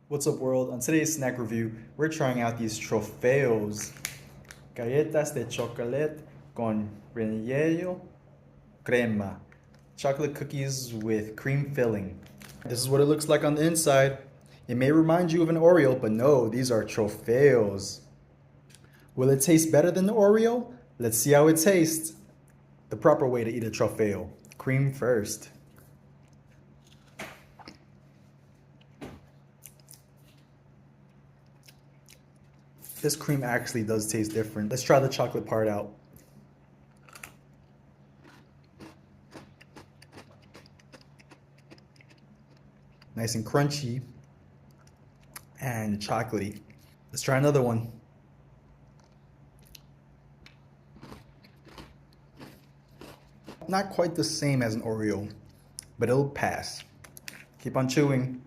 What's up, world? On today's snack review, we're trying out these Trofeos. Galletas de chocolate con relleno crema. Chocolate cookies with cream filling. This is what it looks like on the inside. It may remind you of an Oreo, but no, these are Trofeos. Will it taste better than the Oreo? Let's see how it tastes. The proper way to eat a Trofeo. Cream first. This cream actually does taste different. Let's try the chocolate part out. Nice and crunchy and chocolatey. Let's try another one. Not quite the same as an Oreo, but it'll pass. Keep on chewing.